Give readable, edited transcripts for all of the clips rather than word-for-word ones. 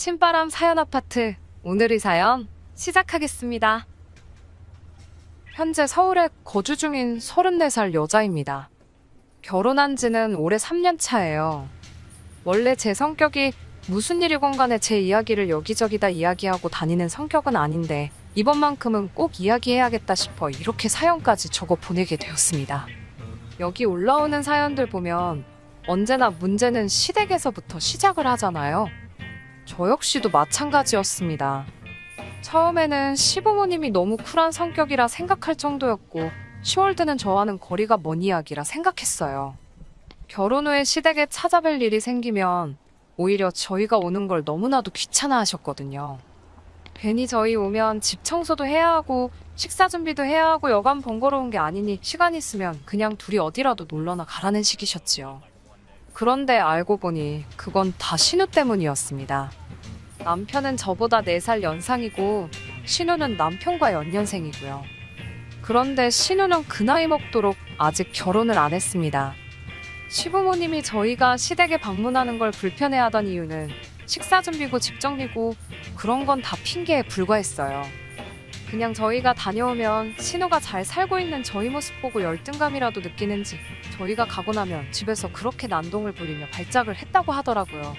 신바람 사연 아파트, 오늘의 사연 시작하겠습니다. 현재 서울에 거주 중인 34살 여자입니다. 결혼한 지는 올해 3년 차예요. 원래 제 성격이 무슨 일이건 간에 제 이야기를 여기저기다 이야기하고 다니는 성격은 아닌데 이번만큼은 꼭 이야기해야겠다 싶어 이렇게 사연까지 적어 보내게 되었습니다. 여기 올라오는 사연들 보면 언제나 문제는 시댁에서부터 시작을 하잖아요. 저 역시도 마찬가지였습니다. 처음에는 시부모님이 너무 쿨한 성격이라 생각할 정도였고 10월 드는 저와는 거리가 먼 이야기라 생각했어요. 결혼 후에 시댁에 찾아뵐 일이 생기면 오히려 저희가 오는 걸 너무나도 귀찮아 하셨거든요. 괜히 저희 오면 집 청소도 해야 하고 식사 준비도 해야 하고 여간 번거로운 게 아니니 시간 있으면 그냥 둘이 어디라도 놀러나 가라는 식이셨지요. 그런데 알고 보니 그건 다 신우 때문이었습니다. 남편은 저보다 4살 연상이고 신우는 남편과 연년생이고요. 그런데 신우는 그 나이 먹도록 아직 결혼을 안 했습니다. 시부모님이 저희가 시댁에 방문하는 걸 불편해하던 이유는 식사 준비고 집 정리고 그런 건 다 핑계에 불과했어요. 그냥 저희가 다녀오면 신우가 잘 살고 있는 저희 모습 보고 열등감이라도 느끼는지 저희가 가고 나면 집에서 그렇게 난동을 부리며 발작을 했다고 하더라고요.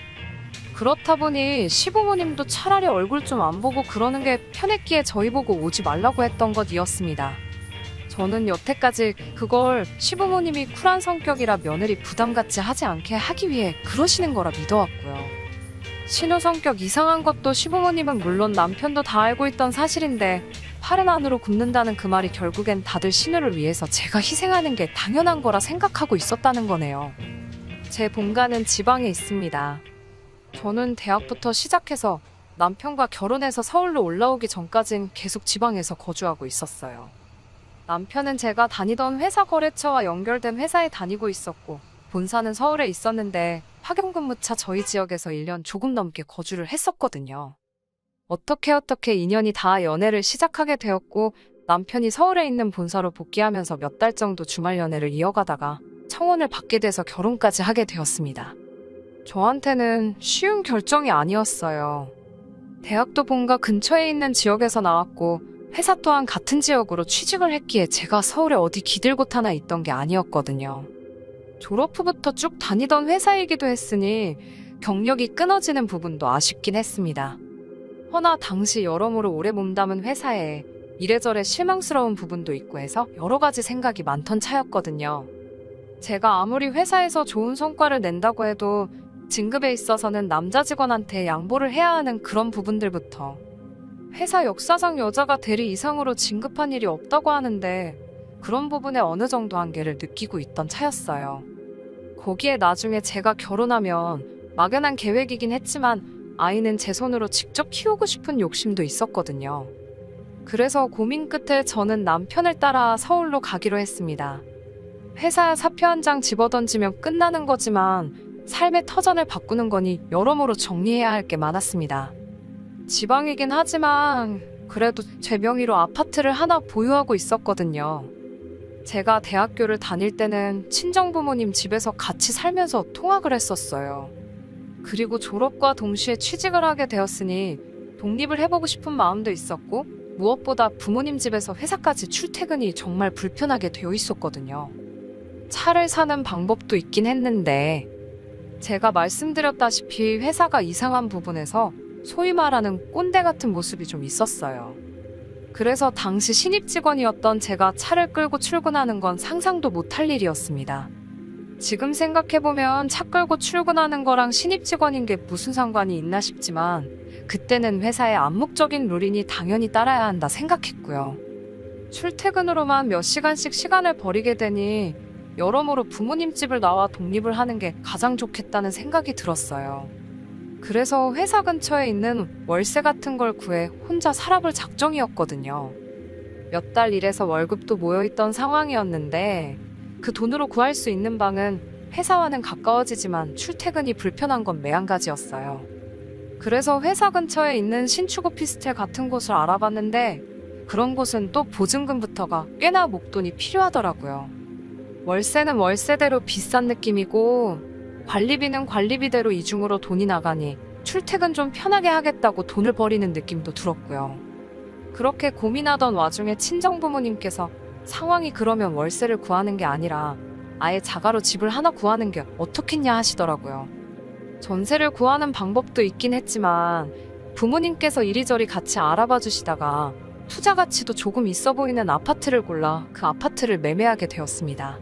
그렇다 보니 시부모님도 차라리 얼굴 좀 안 보고 그러는 게 편했기에 저희 보고 오지 말라고 했던 것이었습니다. 저는 여태까지 그걸 시부모님이 쿨한 성격이라 며느리 부담 갖지 하지 않게 하기 위해 그러시는 거라 믿어왔고요. 신우 성격 이상한 것도 시부모님은 물론 남편도 다 알고 있던 사실인데 팔은 안으로 굽는다는 그 말이 결국엔 다들 신우를 위해서 제가 희생하는 게 당연한 거라 생각하고 있었다는 거네요. 제 본가는 지방에 있습니다. 저는 대학부터 시작해서 남편과 결혼해서 서울로 올라오기 전까진 계속 지방에서 거주하고 있었어요. 남편은 제가 다니던 회사 거래처와 연결된 회사에 다니고 있었고 본사는 서울에 있었는데 파견근무차 저희 지역에서 1년 조금 넘게 거주를 했었거든요. 어떻게 인연이 다 연애를 시작하게 되었고 남편이 서울에 있는 본사로 복귀하면서 몇 달 정도 주말 연애를 이어가다가 청혼을 받게 돼서 결혼까지 하게 되었습니다. 저한테는 쉬운 결정이 아니었어요. 대학도 본가 근처에 있는 지역에서 나왔고 회사 또한 같은 지역으로 취직을 했기에 제가 서울에 어디 기들곳 하나 있던 게 아니었거든요. 졸업 후부터 쭉 다니던 회사이기도 했으니 경력이 끊어지는 부분도 아쉽긴 했습니다. 허나 당시 여러모로 오래 몸담은 회사에 이래저래 실망스러운 부분도 있고 해서 여러 가지 생각이 많던 차였거든요. 제가 아무리 회사에서 좋은 성과를 낸다고 해도 진급에 있어서는 남자 직원한테 양보를 해야 하는 그런 부분들부터 회사 역사상 여자가 대리 이상으로 진급한 일이 없다고 하는데 그런 부분에 어느 정도 한계를 느끼고 있던 차였어요. 거기에 나중에 제가 결혼하면 막연한 계획이긴 했지만 아이는 제 손으로 직접 키우고 싶은 욕심도 있었거든요. 그래서 고민 끝에 저는 남편을 따라 서울로 가기로 했습니다. 회사 사표 한 장 집어던지면 끝나는 거지만 삶의 터전을 바꾸는 거니 여러모로 정리해야 할 게 많았습니다. 지방이긴 하지만 그래도 제 명의로 아파트를 하나 보유하고 있었거든요. 제가 대학교를 다닐 때는 친정부모님 집에서 같이 살면서 통학을 했었어요. 그리고 졸업과 동시에 취직을 하게 되었으니 독립을 해보고 싶은 마음도 있었고 무엇보다 부모님 집에서 회사까지 출퇴근이 정말 불편하게 되어 있었거든요. 차를 사는 방법도 있긴 했는데 제가 말씀드렸다시피 회사가 이상한 부분에서 소위 말하는 꼰대 같은 모습이 좀 있었어요. 그래서 당시 신입 직원이었던 제가 차를 끌고 출근하는 건 상상도 못할 일이었습니다. 지금 생각해보면 차 끌고 출근하는 거랑 신입 직원인 게 무슨 상관이 있나 싶지만 그때는 회사의 암묵적인 룰이니 당연히 따라야 한다 생각했고요. 출퇴근으로만 몇 시간씩 시간을 버리게 되니 여러모로 부모님 집을 나와 독립을 하는 게 가장 좋겠다는 생각이 들었어요. 그래서 회사 근처에 있는 월세 같은 걸 구해 혼자 살아볼 작정이었거든요. 몇 달 일해서 월급도 모여있던 상황이었는데 그 돈으로 구할 수 있는 방은 회사와는 가까워지지만 출퇴근이 불편한 건 매한가지였어요. 그래서 회사 근처에 있는 신축 오피스텔 같은 곳을 알아봤는데 그런 곳은 또 보증금부터가 꽤나 목돈이 필요하더라고요. 월세는 월세대로 비싼 느낌이고 관리비는 관리비대로 이중으로 돈이 나가니 출퇴근 좀 편하게 하겠다고 돈을 버리는 느낌도 들었고요. 그렇게 고민하던 와중에 친정부모님께서 상황이 그러면 월세를 구하는 게 아니라 아예 자가로 집을 하나 구하는 게 어떻겠냐 하시더라고요. 전세를 구하는 방법도 있긴 했지만 부모님께서 이리저리 같이 알아봐 주시다가 투자 가치도 조금 있어 보이는 아파트를 골라 그 아파트를 매매하게 되었습니다.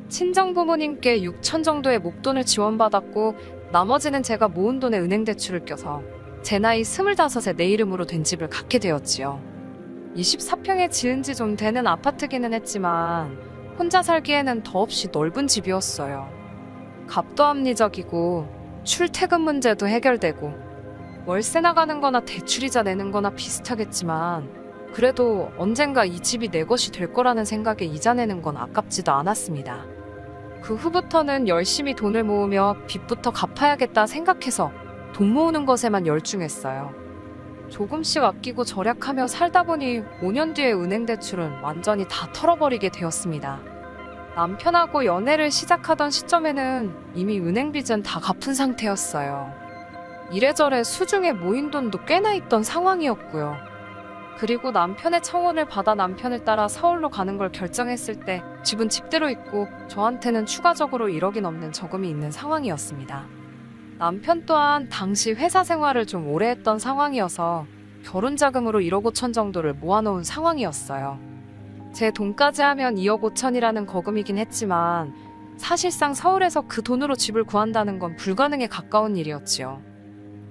친정부모님께 6천 정도의 목돈을 지원받았고 나머지는 제가 모은 돈에 은행 대출을 껴서 제 나이 25에 내 이름으로 된 집을 갖게 되었지요. 24평에 지은 지 좀 되는 아파트기는 했지만 혼자 살기에는 더없이 넓은 집이었어요. 값도 합리적이고 출퇴근 문제도 해결되고 월세 나가는 거나 대출이자 내는 거나 비슷하겠지만 그래도 언젠가 이 집이 내 것이 될 거라는 생각에 이자 내는 건 아깝지도 않았습니다. 그 후부터는 열심히 돈을 모으며 빚부터 갚아야겠다 생각해서 돈 모으는 것에만 열중했어요. 조금씩 아끼고 절약하며 살다 보니 5년 뒤에 은행 대출은 완전히 다 털어버리게 되었습니다. 남편하고 연애를 시작하던 시점에는 이미 은행 빚은 다 갚은 상태였어요. 이래저래 수중에 모인 돈도 꽤나 있던 상황이었고요. 그리고 남편의 청혼을 받아 남편을 따라 서울로 가는 걸 결정했을 때 집은 집대로 있고 저한테는 추가적으로 1억이 넘는 저금이 있는 상황이었습니다. 남편 또한 당시 회사 생활을 좀 오래 했던 상황이어서 결혼 자금으로 1억 5천 정도를 모아놓은 상황이었어요. 제 돈까지 하면 2억 5천이라는 거금이긴 했지만 사실상 서울에서 그 돈으로 집을 구한다는 건 불가능에 가까운 일이었지요.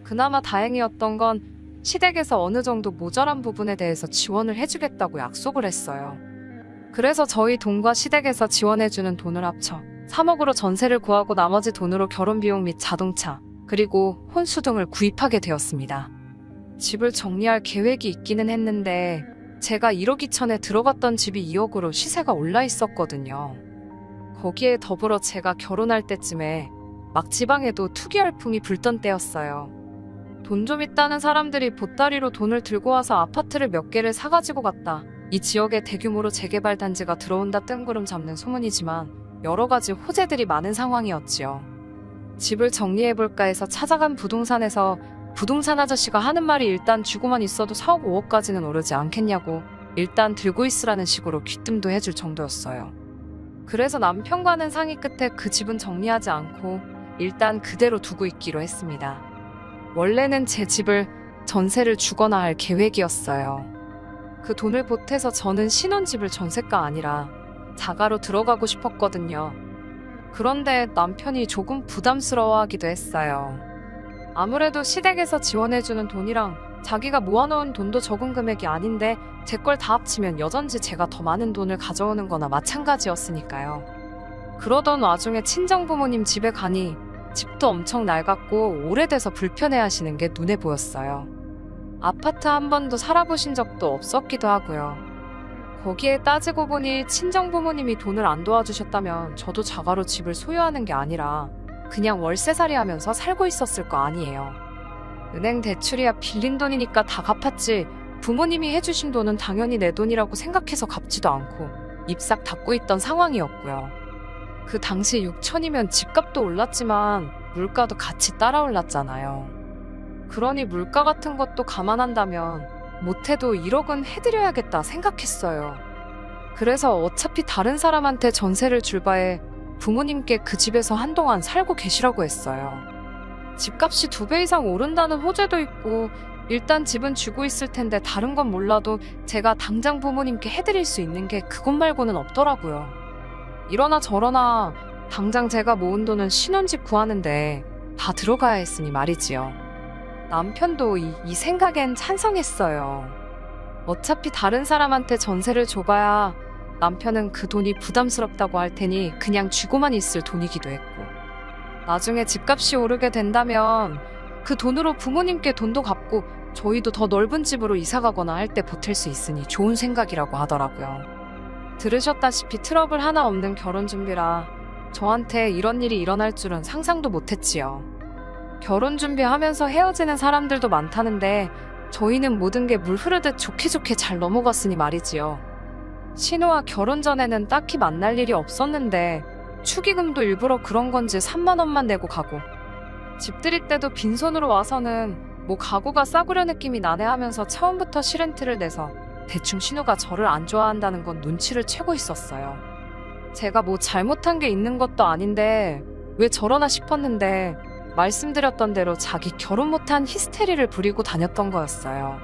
그나마 다행이었던 건 시댁에서 어느 정도 모자란 부분에 대해서 지원을 해주겠다고 약속을 했어요. 그래서 저희 돈과 시댁에서 지원해주는 돈을 합쳐 3억으로 전세를 구하고 나머지 돈으로 결혼 비용 및 자동차, 그리고 혼수 등을 구입하게 되었습니다. 집을 정리할 계획이 있기는 했는데 제가 1억 2천에 들어갔던 집이 2억으로 시세가 올라 있었거든요. 거기에 더불어 제가 결혼할 때쯤에 막 지방에도 투기 열풍이 불던 때였어요. 돈 좀 있다는 사람들이 보따리로 돈을 들고 와서 아파트를 몇 개를 사가지고 갔다. 이 지역에 대규모로 재개발 단지가 들어온다 뜬구름 잡는 소문이지만 여러 가지 호재들이 많은 상황이었지요. 집을 정리해볼까 해서 찾아간 부동산에서 부동산 아저씨가 하는 말이 일단 주고만 있어도 4억 5억까지는 오르지 않겠냐고 일단 들고 있으라는 식으로 귀뜸도 해줄 정도였어요. 그래서 남편과는 상의 끝에 그 집은 정리하지 않고 일단 그대로 두고 있기로 했습니다. 원래는 제 집을 전세를 주거나 할 계획이었어요. 그 돈을 보태서 저는 신혼집을 전세가 아니라 자가로 들어가고 싶었거든요. 그런데 남편이 조금 부담스러워하기도 했어요. 아무래도 시댁에서 지원해주는 돈이랑 자기가 모아놓은 돈도 적은 금액이 아닌데 제 걸 다 합치면 여전히 제가 더 많은 돈을 가져오는 거나 마찬가지였으니까요. 그러던 와중에 친정부모님 집에 가니 집도 엄청 낡았고 오래돼서 불편해하시는 게 눈에 보였어요. 아파트 한 번도 살아보신 적도 없었기도 하고요. 거기에 따지고 보니 친정부모님이 돈을 안 도와주셨다면 저도 자가로 집을 소유하는 게 아니라 그냥 월세살이 하면서 살고 있었을 거 아니에요. 은행 대출이야 빌린 돈이니까 다 갚았지 부모님이 해주신 돈은 당연히 내 돈이라고 생각해서 갚지도 않고 입싹 닫고 있던 상황이었고요. 그 당시 6천이면 집값도 올랐지만 물가도 같이 따라 올랐잖아요. 그러니 물가 같은 것도 감안한다면 못해도 1억은 해드려야겠다 생각했어요. 그래서 어차피 다른 사람한테 전세를 줄 바에 부모님께 그 집에서 한동안 살고 계시라고 했어요. 집값이 2배 이상 오른다는 호재도 있고 일단 집은 주고 있을 텐데 다른 건 몰라도 제가 당장 부모님께 해드릴 수 있는 게 그것 말고는 없더라고요. 이러나 저러나 당장 제가 모은 돈은 신혼집 구하는데 다 들어가야 했으니 말이지요. 남편도 이 생각엔 찬성했어요. 어차피 다른 사람한테 전세를 줘봐야 남편은 그 돈이 부담스럽다고 할 테니 그냥 쥐고만 있을 돈이기도 했고 나중에 집값이 오르게 된다면 그 돈으로 부모님께 돈도 갚고 저희도 더 넓은 집으로 이사가거나 할 때 보탤 수 있으니 좋은 생각이라고 하더라고요. 들으셨다시피 트러블 하나 없는 결혼 준비라 저한테 이런 일이 일어날 줄은 상상도 못했지요. 결혼 준비하면서 헤어지는 사람들도 많다는데 저희는 모든 게 물 흐르듯 좋게 좋게 잘 넘어갔으니 말이지요. 신우와 결혼 전에는 딱히 만날 일이 없었는데 축의금도 일부러 그런 건지 3만 원만 내고 가고 집들이 때도 빈손으로 와서는 뭐 가구가 싸구려 느낌이 나네 하면서 처음부터 실렌트를 내서 대충 신우가 저를 안 좋아한다는 건 눈치를 채고 있었어요. 제가 뭐 잘못한 게 있는 것도 아닌데 왜 저러나 싶었는데 말씀드렸던 대로 자기 결혼 못한 히스테리를 부리고 다녔던 거였어요.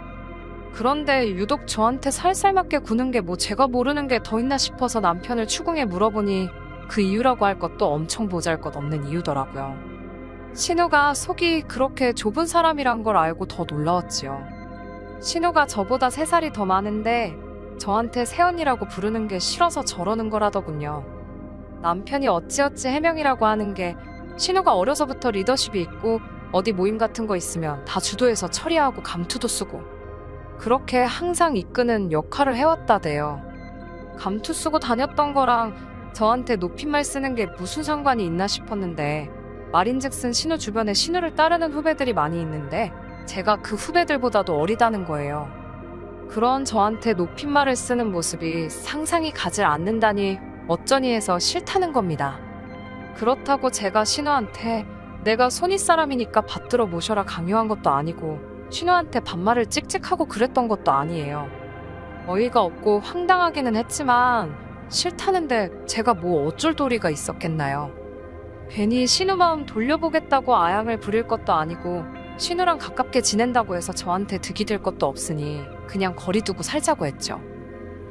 그런데 유독 저한테 살살맞게 구는 게 뭐 제가 모르는 게 더 있나 싶어서 남편을 추궁해 물어보니 그 이유라고 할 것도 엄청 보잘것없는 이유더라고요. 신우가 속이 그렇게 좁은 사람이란 걸 알고 더 놀라웠지요. 신우가 저보다 3살이 더 많은데 저한테 새언니라고 부르는 게 싫어서 저러는 거라더군요. 남편이 어찌어찌 해명이라고 하는 게 신우가 어려서부터 리더십이 있고 어디 모임 같은 거 있으면 다 주도해서 처리하고 감투도 쓰고 그렇게 항상 이끄는 역할을 해왔다대요. 감투 쓰고 다녔던 거랑 저한테 높임말 쓰는 게 무슨 상관이 있나 싶었는데 말인즉슨 신우 주변에 신우를 따르는 후배들이 많이 있는데 제가 그 후배들보다도 어리다는 거예요. 그런 저한테 높임말을 쓰는 모습이 상상이 가질 않는다니 어쩌니 해서 싫다는 겁니다. 그렇다고 제가 신우한테 내가 손윗 사람이니까 받들어 모셔라 강요한 것도 아니고 신우한테 반말을 찍찍하고 그랬던 것도 아니에요. 어이가 없고 황당하기는 했지만 싫다는데 제가 뭐 어쩔 도리가 있었겠나요. 괜히 신우 마음 돌려보겠다고 아양을 부릴 것도 아니고 신우랑 가깝게 지낸다고 해서 저한테 득이 될 것도 없으니 그냥 거리 두고 살자고 했죠.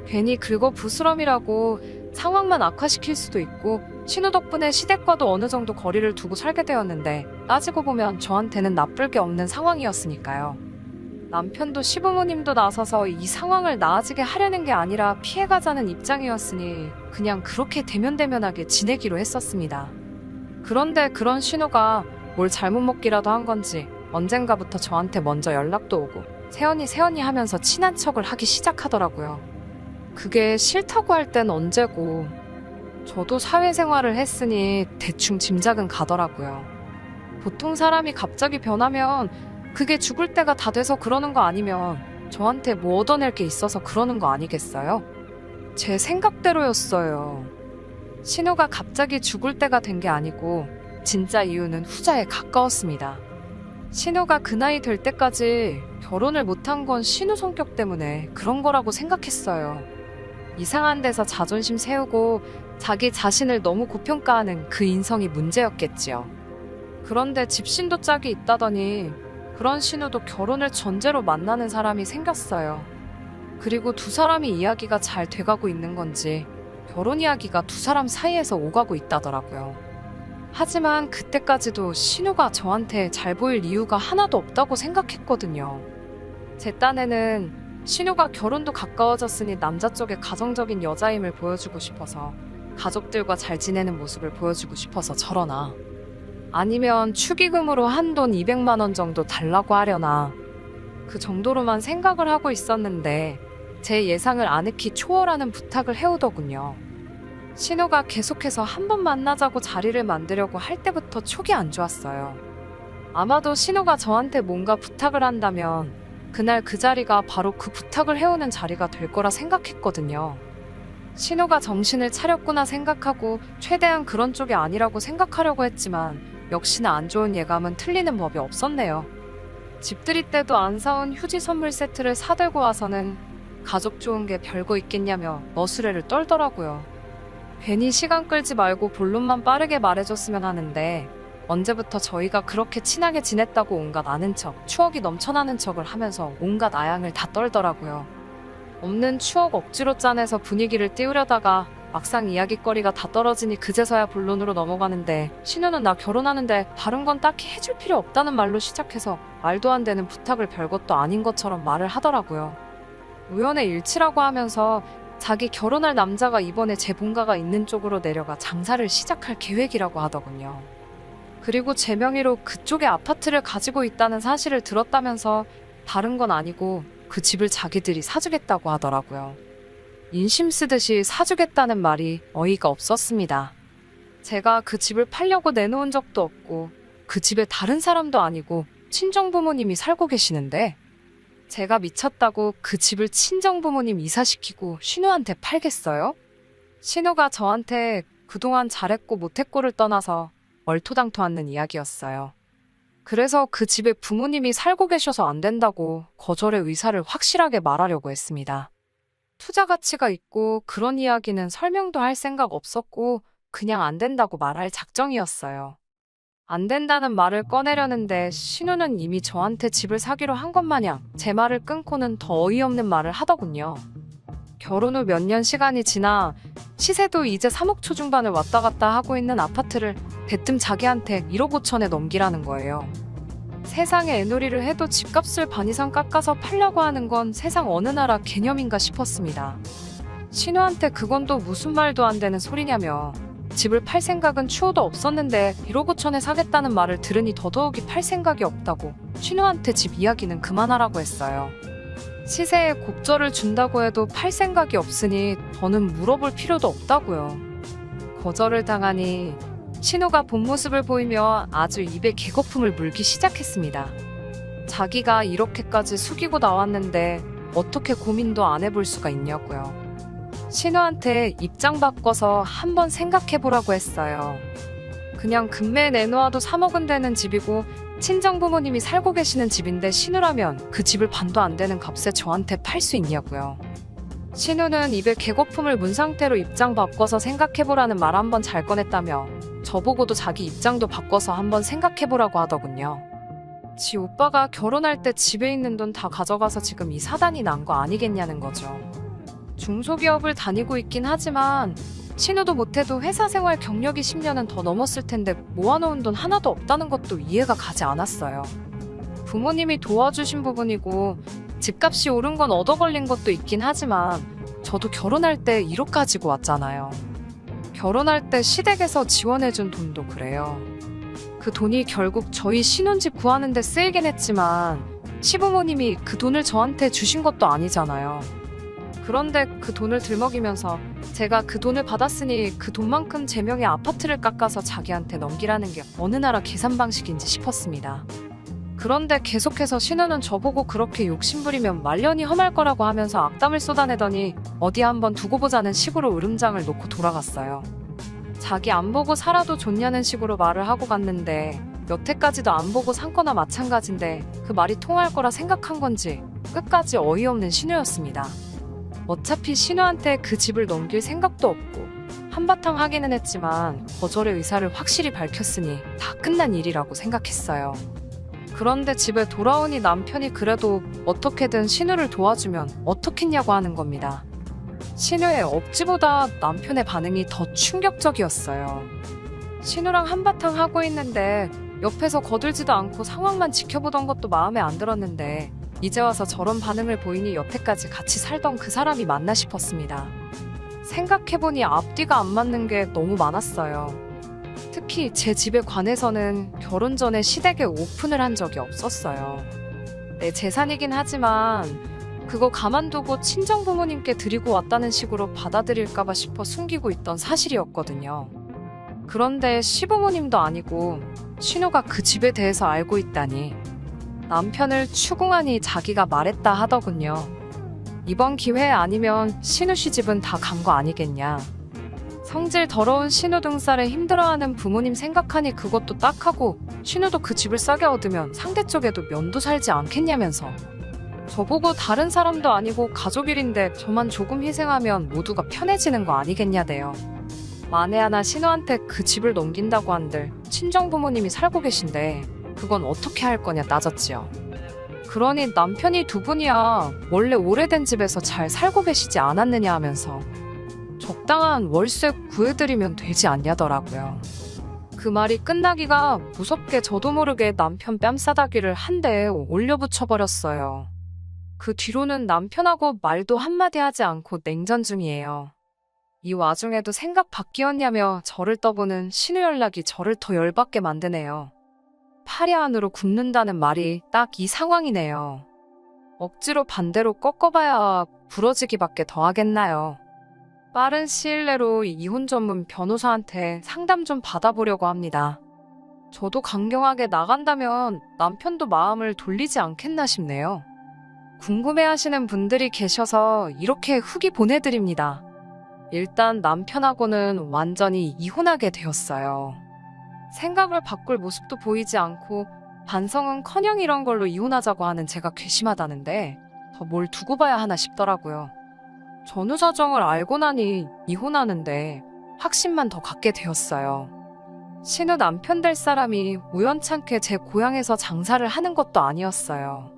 괜히 긁어 부스럼이라고 상황만 악화시킬 수도 있고 신우 덕분에 시댁과도 어느 정도 거리를 두고 살게 되었는데 따지고 보면 저한테는 나쁠 게 없는 상황이었으니까요. 남편도 시부모님도 나서서 이 상황을 나아지게 하려는 게 아니라 피해가자는 입장이었으니 그냥 그렇게 대면대면하게 지내기로 했었습니다. 그런데 그런 신우가 뭘 잘못 먹기라도 한 건지 언젠가부터 저한테 먼저 연락도 오고 새언니 하면서 친한 척을 하기 시작하더라고요. 그게 싫다고 할 땐 언제고 저도 사회생활을 했으니 대충 짐작은 가더라고요. 보통 사람이 갑자기 변하면 그게 죽을 때가 다 돼서 그러는 거 아니면 저한테 뭐 얻어낼 게 있어서 그러는 거 아니겠어요? 제 생각대로였어요. 신우가 갑자기 죽을 때가 된 게 아니고 진짜 이유는 후자에 가까웠습니다. 신우가 그 나이 될 때까지 결혼을 못한 건 신우 성격 때문에 그런 거라고 생각했어요. 이상한 데서 자존심 세우고 자기 자신을 너무 고평가하는 그 인성이 문제였겠지요. 그런데 집신도 짝이 있다더니 그런 신우도 결혼을 전제로 만나는 사람이 생겼어요. 그리고 두 사람이 이야기가 잘 돼가고 있는 건지 결혼 이야기가 두 사람 사이에서 오가고 있다더라고요. 하지만 그때까지도 신우가 저한테 잘 보일 이유가 하나도 없다고 생각했거든요. 제 딴에는 신우가 결혼도 가까워졌으니 남자 쪽에 가정적인 여자임을 보여주고 싶어서 가족들과 잘 지내는 모습을 보여주고 싶어서 저러나 아니면 축의금으로 한돈 200만 원 정도 달라고 하려나 그 정도로만 생각을 하고 있었는데 제 예상을 아늑히 초월하는 부탁을 해오더군요. 신우가 계속해서 한 번 만나자고 자리를 만들려고 할 때부터 촉이 안 좋았어요. 아마도 신우가 저한테 뭔가 부탁을 한다면 그날 그 자리가 바로 그 부탁을 해오는 자리가 될 거라 생각했거든요. 신우가 정신을 차렸구나 생각하고 최대한 그런 쪽이 아니라고 생각하려고 했지만 역시나 안 좋은 예감은 틀리는 법이 없었네요. 집들이 때도 안 사온 휴지 선물 세트를 사들고 와서는 가족 좋은 게 별거 있겠냐며 너스레를 떨더라고요. 괜히 시간 끌지 말고 본론만 빠르게 말해줬으면 하는데 언제부터 저희가 그렇게 친하게 지냈다고 온갖 아는 척, 추억이 넘쳐나는 척을 하면서 온갖 아양을 다 떨더라고요. 없는 추억 억지로 짜내서 분위기를 띄우려다가 막상 이야기거리가 다 떨어지니 그제서야 본론으로 넘어가는데 신우는 나 결혼하는데 다른 건 딱히 해줄 필요 없다는 말로 시작해서 말도 안 되는 부탁을 별것도 아닌 것처럼 말을 하더라고요. 우연의 일치라고 하면서 자기 결혼할 남자가 이번에 제 본가가 있는 쪽으로 내려가 장사를 시작할 계획이라고 하더군요. 그리고 제 명의로 그쪽에 아파트를 가지고 있다는 사실을 들었다면서 다른 건 아니고 그 집을 자기들이 사주겠다고 하더라고요. 인심 쓰듯이 사주겠다는 말이 어이가 없었습니다. 제가 그 집을 팔려고 내놓은 적도 없고 그 집에 다른 사람도 아니고 친정부모님이 살고 계시는데 제가 미쳤다고 그 집을 친정부모님 이사시키고 신우한테 팔겠어요? 신우가 저한테 그동안 잘했고 못했고를 떠나서 얼토당토 않는 이야기였어요. 그래서 그 집에 부모님이 살고 계셔서 안 된다고 거절의 의사를 확실하게 말하려고 했습니다. 투자 가치가 있고 그런 이야기는 설명도 할 생각 없었고 그냥 안 된다고 말할 작정이었어요. 안 된다는 말을 꺼내려는데 신우는 이미 저한테 집을 사기로 한 것 마냥 제 말을 끊고는 더 어이없는 말을 하더군요. 결혼 후 몇 년 시간이 지나 시세도 이제 3억 초중반을 왔다 갔다 하고 있는 아파트를 대뜸 자기한테 1억 5천에 넘기라는 거예요. 세상에 애놀이를 해도 집값을 반 이상 깎아서 팔려고 하는 건 세상 어느 나라 개념인가 싶었습니다. 신우한테 그건 또 무슨 말도 안 되는 소리냐며 집을 팔 생각은 추호도 없었는데 1억 5천에 사겠다는 말을 들으니 더더욱이 팔 생각이 없다고 신우한테 집 이야기는 그만하라고 했어요. 시세에 곡절을 준다고 해도 팔 생각이 없으니 더는 물어볼 필요도 없다고요. 거절을 당하니 신우가 본 모습을 보이며 아주 입에 개거품을 물기 시작했습니다. 자기가 이렇게까지 숙이고 나왔는데 어떻게 고민도 안 해볼 수가 있냐고요. 신우한테 입장 바꿔서 한번 생각해보라고 했어요. 그냥 금매에 내놓아도 3억은 되는 집이고 친정 부모님이 살고 계시는 집인데 신우라면 그 집을 반도 안 되는 값에 저한테 팔 수 있냐고요. 신우는 입에 개거품을 문 상태로 입장 바꿔서 생각해보라는 말 한번 잘 꺼냈다며 저보고도 자기 입장도 바꿔서 한번 생각해보라고 하더군요. 지 오빠가 결혼할 때 집에 있는 돈 다 가져가서 지금 이 사단이 난 거 아니겠냐는 거죠. 중소기업을 다니고 있긴 하지만 신우도 못해도 회사 생활 경력이 10년은 더 넘었을 텐데 모아놓은 돈 하나도 없다는 것도 이해가 가지 않았어요. 부모님이 도와주신 부분이고 집값이 오른 건 얻어 걸린 것도 있긴 하지만 저도 결혼할 때 1억 가지고 왔잖아요. 결혼할 때 시댁에서 지원해준 돈도 그래요. 그 돈이 결국 저희 신혼집 구하는 데 쓰이긴 했지만 시부모님이 그 돈을 저한테 주신 것도 아니잖아요. 그런데 그 돈을 들먹이면서 제가 그 돈을 받았으니 그 돈만큼 제 명의 아파트를 깎아서 자기한테 넘기라는 게 어느 나라 계산 방식인지 싶었습니다. 그런데 계속해서 신우는 저보고 그렇게 욕심부리면 말년이 험할 거라고 하면서 악담을 쏟아내더니 어디 한번 두고 보자는 식으로 으름장을 놓고 돌아갔어요. 자기 안 보고 살아도 좋냐는 식으로 말을 하고 갔는데 여태까지도 안 보고 산 거나 마찬가지인데 그 말이 통할 거라 생각한 건지 끝까지 어이없는 신우였습니다. 어차피 신우한테 그 집을 넘길 생각도 없고 한바탕 하기는 했지만 거절의 의사를 확실히 밝혔으니 다 끝난 일이라고 생각했어요. 그런데 집에 돌아오니 남편이 그래도 어떻게든 신우를 도와주면 어떻겠냐고 하는 겁니다. 신우의 억지보다 남편의 반응이 더 충격적이었어요. 신우랑 한바탕 하고 있는데 옆에서 거들지도 않고 상황만 지켜보던 것도 마음에 안 들었는데 이제 와서 저런 반응을 보이니 여태까지 같이 살던 그 사람이 맞나 싶었습니다. 생각해보니 앞뒤가 안 맞는 게 너무 많았어요. 특히 제 집에 관해서는 결혼 전에 시댁에 오픈을 한 적이 없었어요. 내 재산이긴 하지만 그거 가만두고 친정 부모님께 드리고 왔다는 식으로 받아들일까봐 싶어 숨기고 있던 사실이었거든요. 그런데 시부모님도 아니고 신우가 그 집에 대해서 알고 있다니 남편을 추궁하니 자기가 말했다 하더군요. 이번 기회 아니면 신우 씨 집은 다 간 거 아니겠냐. 성질 더러운 신우 등살에 힘들어하는 부모님 생각하니 그것도 딱하고 신우도 그 집을 싸게 얻으면 상대쪽에도 면도 살지 않겠냐면서 저보고 다른 사람도 아니고 가족 일인데 저만 조금 희생하면 모두가 편해지는 거 아니겠냐대요. 만에 하나 신우한테 그 집을 넘긴다고 한들 친정 부모님이 살고 계신데 그건 어떻게 할 거냐 따졌지요. 그러니 남편이 두 분이야 원래 오래된 집에서 잘 살고 계시지 않았느냐 하면서 적당한 월세 구해드리면 되지 않냐더라고요. 그 말이 끝나기가 무섭게 저도 모르게 남편 뺨싸다기를 한 대에 올려붙여버렸어요. 그 뒤로는 남편하고 말도 한마디 하지 않고 냉전 중이에요. 이 와중에도 생각 바뀌었냐며 저를 떠보는 신우 연락이 저를 더 열받게 만드네요. 파리 안으로 굽는다는 말이 딱 이 상황이네요. 억지로 반대로 꺾어봐야 부러지기밖에 더 하겠나요. 빠른 시일 내로 이혼 전문 변호사한테 상담 좀 받아보려고 합니다. 저도 강경하게 나간다면 남편도 마음을 돌리지 않겠나 싶네요. 궁금해하시는 분들이 계셔서 이렇게 후기 보내드립니다. 일단 남편하고는 완전히 이혼하게 되었어요. 생각을 바꿀 모습도 보이지 않고 반성은커녕 이런 걸로 이혼하자고 하는 제가 괘씸하다는데 더 뭘 두고 봐야 하나 싶더라고요. 전후 사정을 알고 나니 이혼하는데 확신만 더 갖게 되었어요. 신우 남편 될 사람이 우연찮게 제 고향에서 장사를 하는 것도 아니었어요.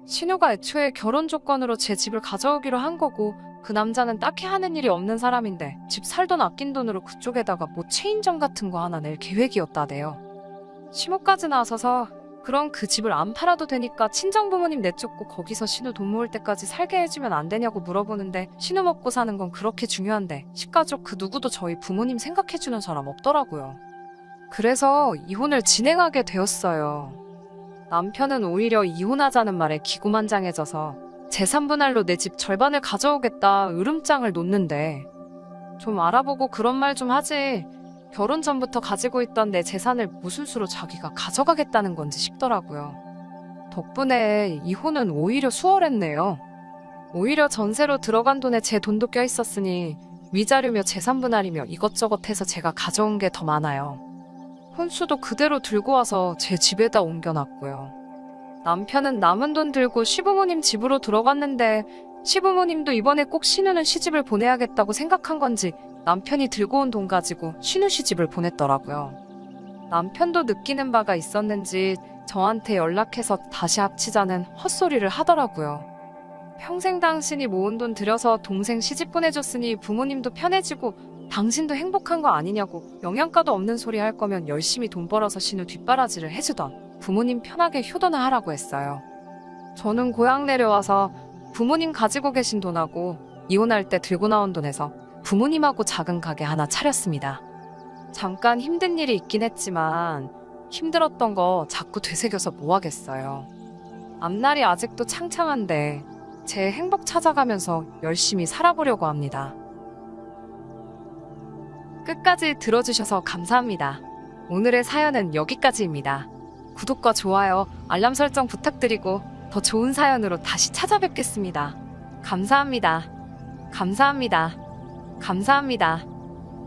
신우가 애초에 결혼 조건으로 제 집을 가져오기로 한 거고, 그 남자는 딱히 하는 일이 없는 사람인데 집 살 돈 아낀 돈으로 그쪽에다가 뭐 체인점 같은 거 하나 낼 계획이었다네요. 시모까지 나서서 그럼 그 집을 안 팔아도 되니까 친정부모님 내쫓고 거기서 신우 돈 모을 때까지 살게 해주면 안 되냐고 물어보는데, 신우 먹고 사는 건 그렇게 중요한데 식가족 그 누구도 저희 부모님 생각해주는 사람 없더라고요. 그래서 이혼을 진행하게 되었어요. 남편은 오히려 이혼하자는 말에 기고만장해져서 재산 분할로 내 집 절반을 가져오겠다 으름장을 놓는데, 좀 알아보고 그런 말 좀 하지, 결혼 전부터 가지고 있던 내 재산을 무슨 수로 자기가 가져가겠다는 건지 싶더라고요. 덕분에 이혼은 오히려 수월했네요. 오히려 전세로 들어간 돈에 제 돈도 껴있었으니 위자료며 재산 분할이며 이것저것 해서 제가 가져온 게 더 많아요. 혼수도 그대로 들고 와서 제 집에다 옮겨놨고요. 남편은 남은 돈 들고 시부모님 집으로 들어갔는데, 시부모님도 이번에 꼭 신우는 시집을 보내야겠다고 생각한 건지 남편이 들고 온 돈 가지고 신우 시집을 보냈더라고요. 남편도 느끼는 바가 있었는지 저한테 연락해서 다시 합치자는 헛소리를 하더라고요. 평생 당신이 모은 돈 들여서 동생 시집 보내줬으니 부모님도 편해지고 당신도 행복한 거 아니냐고, 영양가도 없는 소리 할 거면 열심히 돈 벌어서 신우 뒷바라지를 해주던 부모님 편하게 효도나 하라고 했어요. 저는 고향 내려와서 부모님 가지고 계신 돈하고 이혼할 때 들고 나온 돈에서 부모님하고 작은 가게 하나 차렸습니다. 잠깐 힘든 일이 있긴 했지만 힘들었던 거 자꾸 되새겨서 뭐 하겠어요. 앞날이 아직도 창창한데 제 행복 찾아가면서 열심히 살아보려고 합니다. 끝까지 들어주셔서 감사합니다. 오늘의 사연은 여기까지입니다. 구독과 좋아요, 알람 설정 부탁드리고 더 좋은 사연으로 다시 찾아뵙겠습니다. 감사합니다. 감사합니다. 감사합니다.